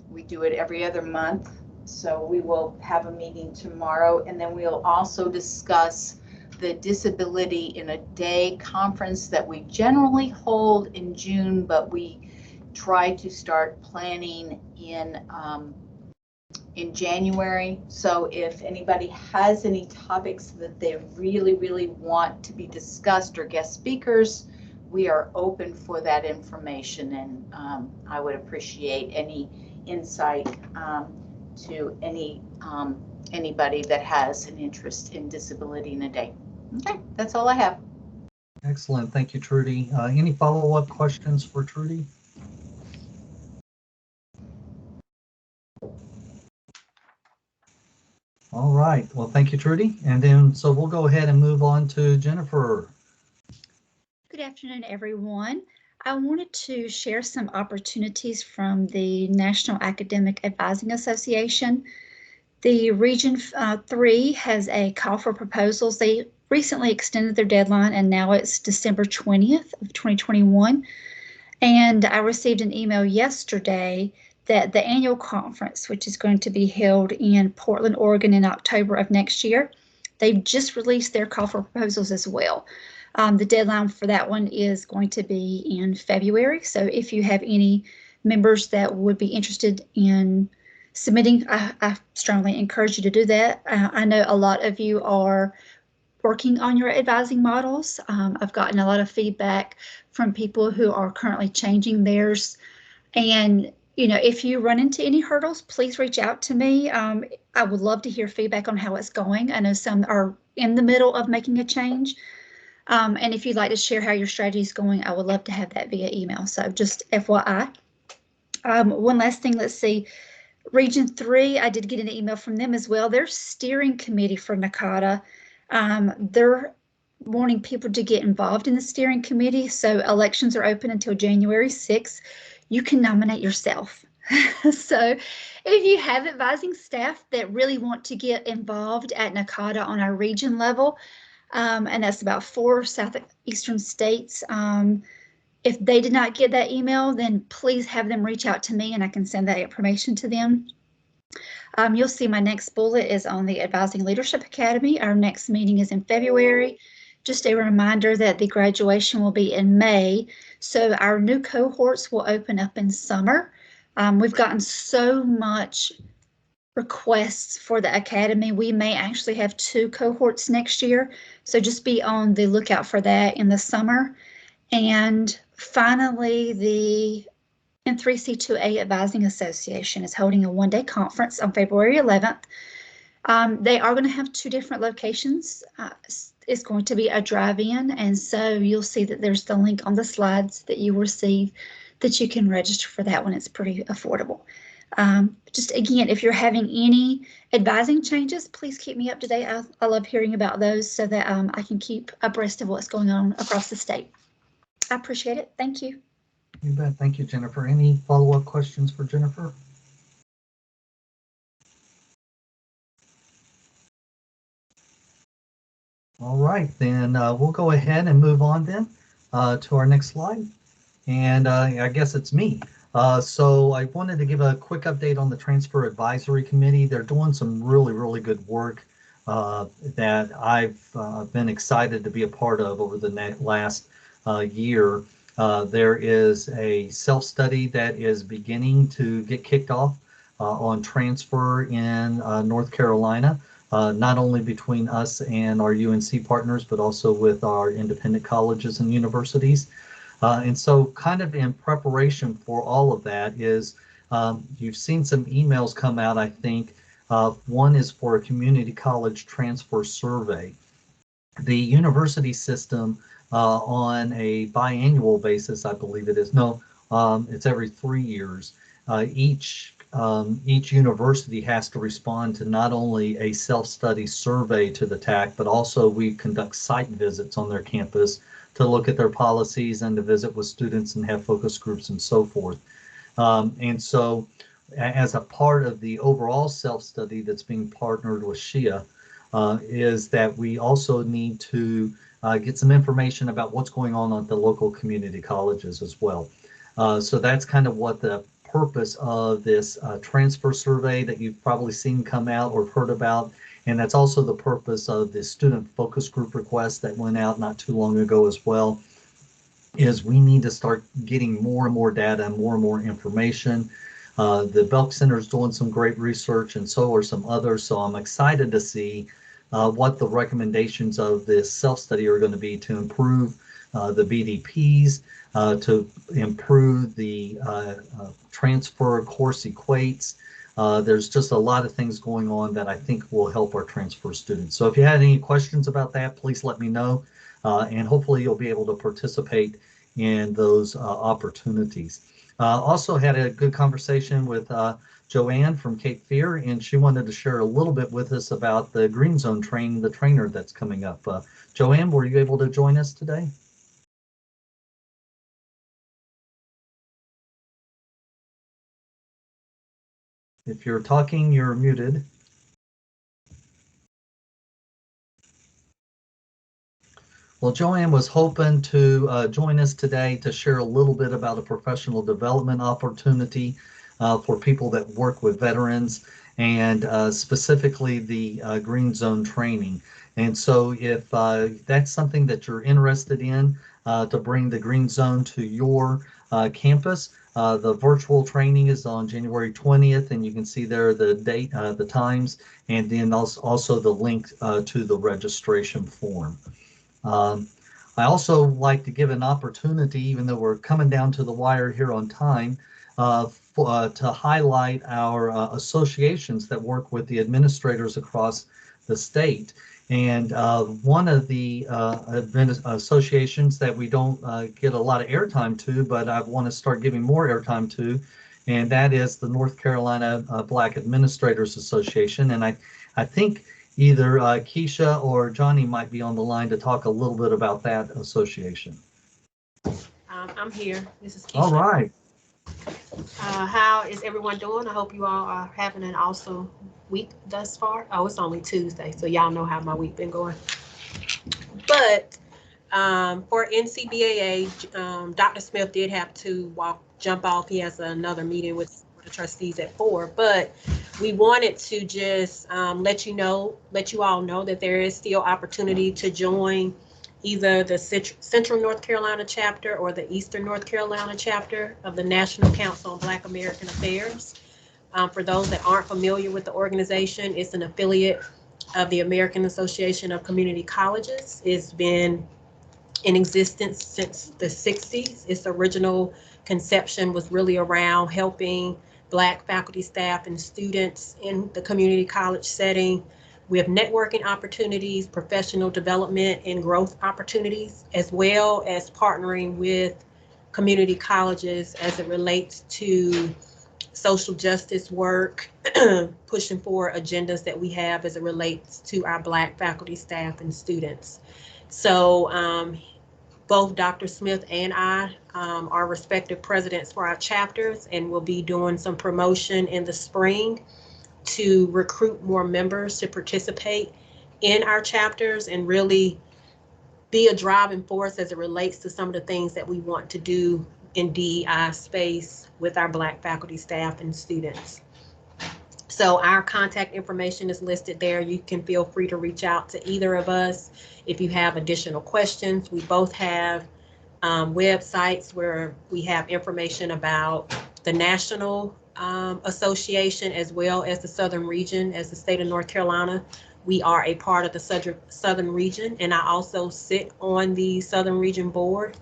We do it every other month, so we will have a meeting tomorrow, and then we'll also discuss the Disability in a Day conference that we generally hold in June, but we try to start planning in January. So if anybody has any topics that they really want to be discussed or guest speakers, we are open for that information, and I would appreciate any insight to anybody that has an interest in Disability in a Day. Okay, that's all I have. Excellent. Thank you, Trudy. Any follow-up questions for Trudy? All right. Well, thank you, Trudy. And then, so we'll go ahead and move on to Jennifer. Good afternoon, everyone. I wanted to share some opportunities from the National Academic Advising Association. The Region 3 has a call for proposals. They recently extended their deadline, and now it's December 20th of 2021. And I received an email yesterday that the annual conference, which is going to be held in Portland, Oregon in October of next year, they've just released their call for proposals as well. The deadline for that one is going to be in February. So if you have any members that would be interested in submitting, I strongly encourage you to do that. I know a lot of you are working on your advising models. I've gotten a lot of feedback from people who are currently changing theirs. And you know, if you run into any hurdles, please reach out to me. I would love to hear feedback on how it's going. I know some are in the middle of making a change. And if you'd like to share how your strategy is going, I would love to have that via email. So just FYI. One last thing, let's see. Region 3, I did get an email from them as well. Their steering committee for NACADA, they're wanting people to get involved in the steering committee. So elections are open until January 6th. You can nominate yourself. So if you have advising staff that really want to get involved at NACADA on our region level, and that's about 4 southeastern states, if they did not get that email, then please have them reach out to me and I can send that information to them. You'll see my next bullet is on the Advising Leadership Academy. Our next meeting is in February. Just a reminder that the graduation will be in May. So our new cohorts will open up in summer. We've gotten so much requests for the Academy. We may actually have 2 cohorts next year. So just be on the lookout for that in the summer. And finally, the N3C2A Advising Association is holding a one-day conference on February 11th. They are going to have 2 different locations. It's going to be a drive-in, and so you'll see that there's the link on the slides that you receive that you can register for that one. It's pretty affordable. Just again, if you're having any advising changes, please keep me up to date. I love hearing about those so that I can keep abreast of what's going on across the state. I appreciate it. Thank you. You bet. Thank you, Jennifer. Any follow-up questions for Jennifer? All right, then we'll go ahead and move on then to our next slide. And I guess it's me. So I wanted to give a quick update on the Transfer Advisory Committee. They're doing some really good work that I've been excited to be a part of over the last year. There is a self-study that is beginning to get kicked off on transfer in North Carolina. Not only between us and our UNC partners, but also with our independent colleges and universities. And so kind of in preparation for all of that is, you've seen some emails come out, I think. One is for a community college transfer survey. The university system on a biannual basis, I believe it is, no, It's every 3 years. Each university has to respond to not only a self-study survey to the TAC, but also we conduct site visits on their campus to look at their policies and to visit with students and have focus groups and so forth. And so as a part of the overall self-study that's being partnered with SHEA, is that we also need to get some information about what's going on at the local community colleges as well. So that's kind of what the purpose of this transfer survey that you've probably seen come out or heard about. And that's also the purpose of the student focus group request that went out not too long ago as well, is we need to start getting more and more data and more information. The Belk Center is doing some great research, and so are some others. So I'm excited to see what the recommendations of this self-study are going to be to improve the BDPs, to improve the transfer course equates. There's just a lot of things going on that I think will help our transfer students. So if you had any questions about that, please let me know. And hopefully you'll be able to participate in those opportunities. Also had a good conversation with Joanne from Cape Fear, and she wanted to share a little bit with us about the Green Zone training, the trainer that's coming up. Joanne, were you able to join us today? If you're talking, you're muted. Well, Joanne was hoping to join us today to share a little bit about a professional development opportunity for people that work with veterans, and specifically the Green Zone training. And so if that's something that you're interested in, to bring the Green Zone to your campus, the virtual training is on January 20th, and you can see there the date, the times, and then also the link to the registration form. I also like to give an opportunity, even though we're coming down to the wire here on time, to highlight our associations that work with the administrators across the state. And one of the associations that we don't get a lot of airtime to, but I want to start giving more airtime to, and that is the North Carolina Black Administrators Association. And I think either Keisha or Johnny might be on the line to talk a little bit about that association. I'm here. This is Keisha. All right. How is everyone doing? I hope you all are having an awesome week thus far. Oh, it's only Tuesday, so y'all know how my week been going. But for NCBAA, Dr. Smith did have to jump off. He has another meeting with the trustees at 4, but we wanted to just let you all know that there is still opportunity to join either the Central North Carolina chapter or the Eastern North Carolina chapter of the National Council on Black American Affairs. For those that aren't familiar with the organization, it's an affiliate of the American Association of Community Colleges. It's been in existence since the 60s. Its original conception was really around helping Black faculty, staff, and students in the community college setting with networking opportunities, professional development, and growth opportunities, as well as partnering with community colleges as it relates to social justice work, pushing for agendas that we have as it relates to our Black faculty, staff, and students. So both Dr. Smith and I are respective presidents for our chapters, and we'll be doing some promotion in the spring to recruit more members to participate in our chapters and really be a driving force as it relates to some of the things that we want to do in DEI space with our Black faculty, staff, and students. So our contact information is listed there. You can feel free to reach out to either of us if you have additional questions. We both have websites where we have information about the national association as well as the Southern region. As the state of North Carolina, we are a part of the Southern region, and I also sit on the Southern region board.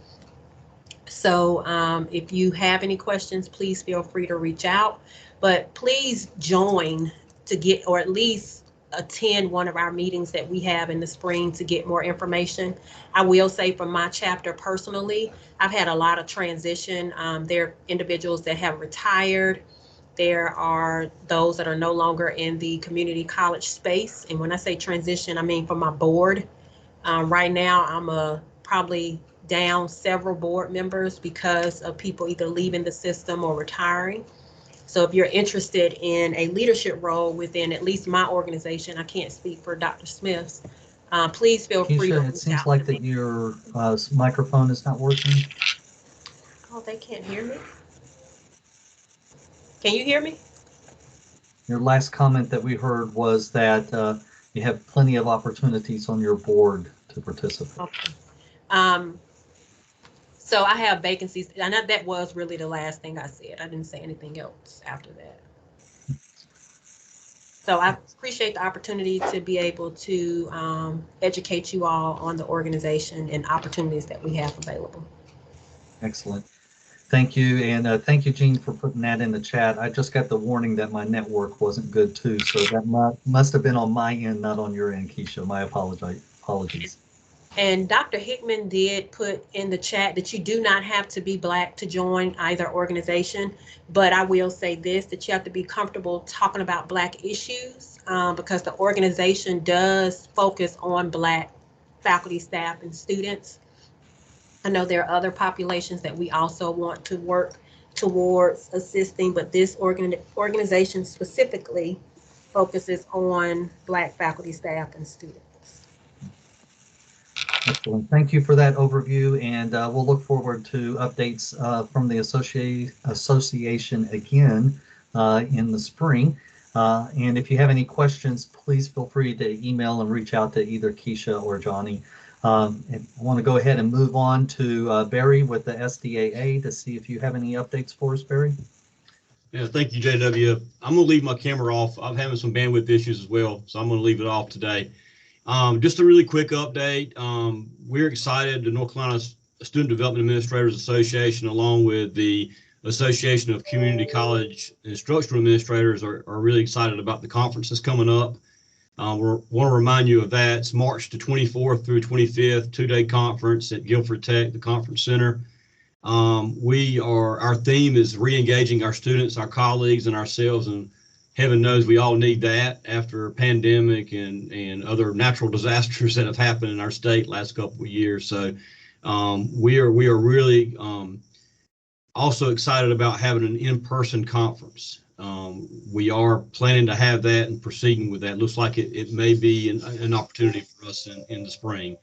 So if you have any questions, please feel free to reach out, but please join to get, or at least attend one of our meetings that we have in the spring to get more information. I will say from my chapter personally, I've had a lot of transition. There are individuals that have retired. There are those that are no longer in the community college space. And when I say transition, I mean from my board. Right now, I'm probably down several board members because of people either leaving the system or retiring. So if you're interested in a leadership role within at least my organization, I can't speak for Dr. Smith's, please feel free to Keisha, it reach seems out like to that me. your microphone is not working. Oh, they can't hear me? Can you hear me? Your last comment that we heard was that you have plenty of opportunities on your board to participate. Okay. So I have vacancies, and that was really the last thing I said. I didn't say anything else after that. So I appreciate the opportunity to be able to educate you all on the organization and opportunities that we have available. Excellent. Thank you. And thank you, Jean, for putting that in the chat. I just got the warning that my network wasn't good too. So that must have been on my end, not on your end, Keisha. My apologies. And Dr. Hickman did put in the chat that you do not have to be Black to join either organization. But I will say this, that you have to be comfortable talking about Black issues because the organization does focus on Black faculty, staff, and students. I know there are other populations that we also want to work towards assisting, but this organization specifically focuses on Black faculty, staff, and students. Excellent. Thank you for that overview, and we'll look forward to updates from the association again in the spring. And if you have any questions, please feel free to email and reach out to either Keisha or Johnny. And I want to go ahead and move on to Barry with the SDAA to see if you have any updates for us, Barry. Yeah, thank you, JW. I'm going to leave my camera off. I'm having some bandwidth issues as well, so I'm going to leave it off today. Just a really quick update. We're excited. The North Carolina Student Development Administrators Association, along with the Association of Community College Instructional Administrators, are really excited about the conference that's coming up. We want to remind you of that. It's March the 24th through 25th, two-day conference at Guilford Tech, the Conference Center. Our theme is re-engaging our students, our colleagues, and ourselves, and heaven knows we all need that after a pandemic and other natural disasters that have happened in our state last couple of years. So we are really also excited about having an in-person conference. We are planning to have that and proceeding with that. Looks like it may be an opportunity for us in the spring.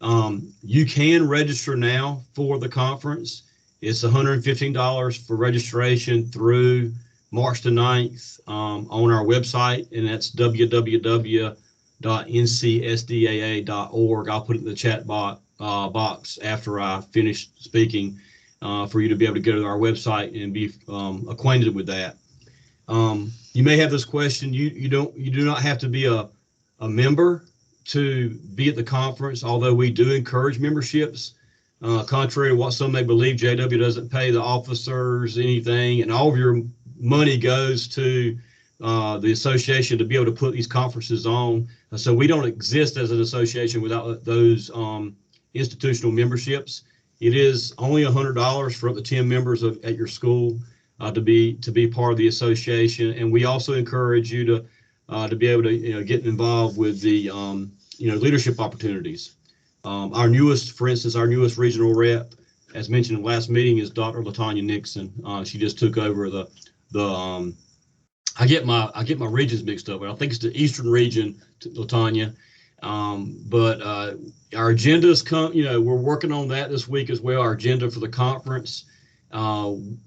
You can register now for the conference. It's $115 for registration through March the 9th on our website, and that's www.ncsdaa.org. I'll put it in the chat box after I finish speaking for you to be able to go to our website and be acquainted with that. You may have this question. You do not have to be a member to be at the conference, although we do encourage memberships. Contrary to what some may believe, JW doesn't pay the officers anything, and all of your money goes to the association to be able to put these conferences on. So we don't exist as an association without those institutional memberships. It is only $100 for up to 10 members at your school to be part of the association, and we also encourage you to be able to get involved with the leadership opportunities. Our newest regional rep, as mentioned in the last meeting, is Dr. LaTanya Nixon. She just took over I get my regions mixed up, but I think it's the Eastern region, LaTanya. But our agendas we're working on that this week as well. Our agenda for the conference.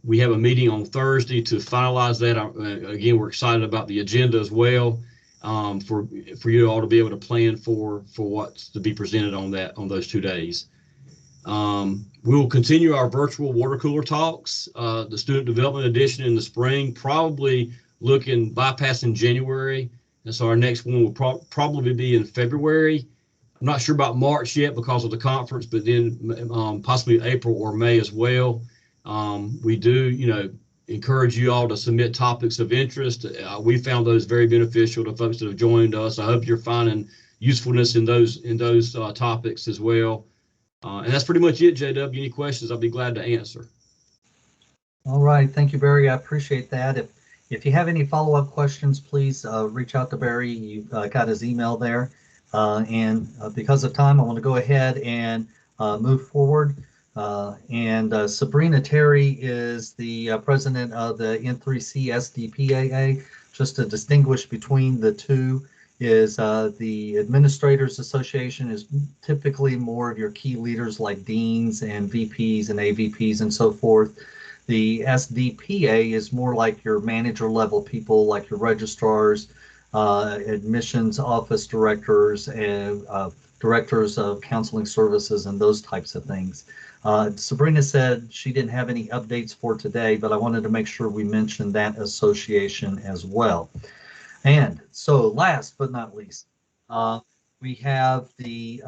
We have a meeting on Thursday to finalize that. Again, we're excited about the agenda as well, for you all to be able to plan for what's to be presented on those 2 days. We will continue our virtual water cooler talks, the student development edition in the spring, probably bypassing January. And so our next one will probably be in February. I'm not sure about March yet because of the conference, but then possibly April or May as well. We do, encourage you all to submit topics of interest. We found those very beneficial to folks that have joined us. I hope you're finding usefulness in those topics as well. And that's pretty much it, JW. Any questions, I'll be glad to answer. All right, thank you, Barry. I appreciate that. If you have any follow-up questions, please reach out to Barry. You've got his email there. And because of time, I want to go ahead and move forward. Sabrina Terry is the president of the N3C SDPAA. Just to distinguish between the two is the Administrators Association is typically more of your key leaders like deans and VPs and AVPs and so forth. The SDPA is more like your manager level people like your registrars, admissions office directors, and directors of counseling services and those types of things. Sabrina said she didn't have any updates for today, but I wanted to make sure we mentioned that association as well. And so last but not least, we have the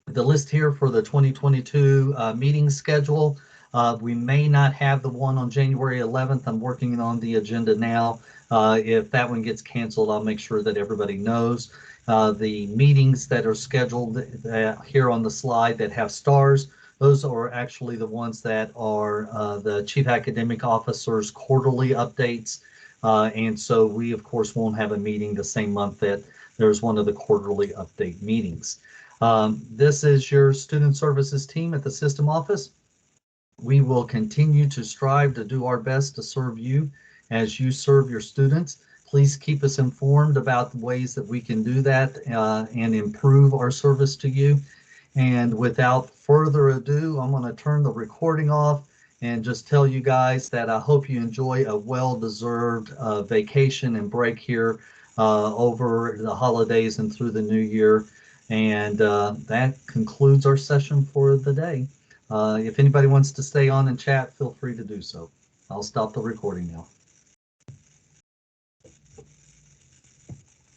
list here for the 2022 meeting schedule. We may not have the one on January 11th. I'm working on the agenda now. If that one gets canceled, I'll make sure that everybody knows. The meetings that are scheduled here on the slide that have stars, those are actually the ones that are the Chief Academic Officer's quarterly updates. And so we, of course, won't have a meeting the same month that there's one of the quarterly update meetings. This is your student services team at the system office. We will continue to strive to do our best to serve you as you serve your students. Please keep us informed about the ways that we can do that and improve our service to you. And without further ado, I'm going to turn the recording off and just tell you guys that I hope you enjoy a well-deserved vacation and break here over the holidays and through the new year. And that concludes our session for the day. If anybody wants to stay on and chat, feel free to do so. I'll stop the recording now.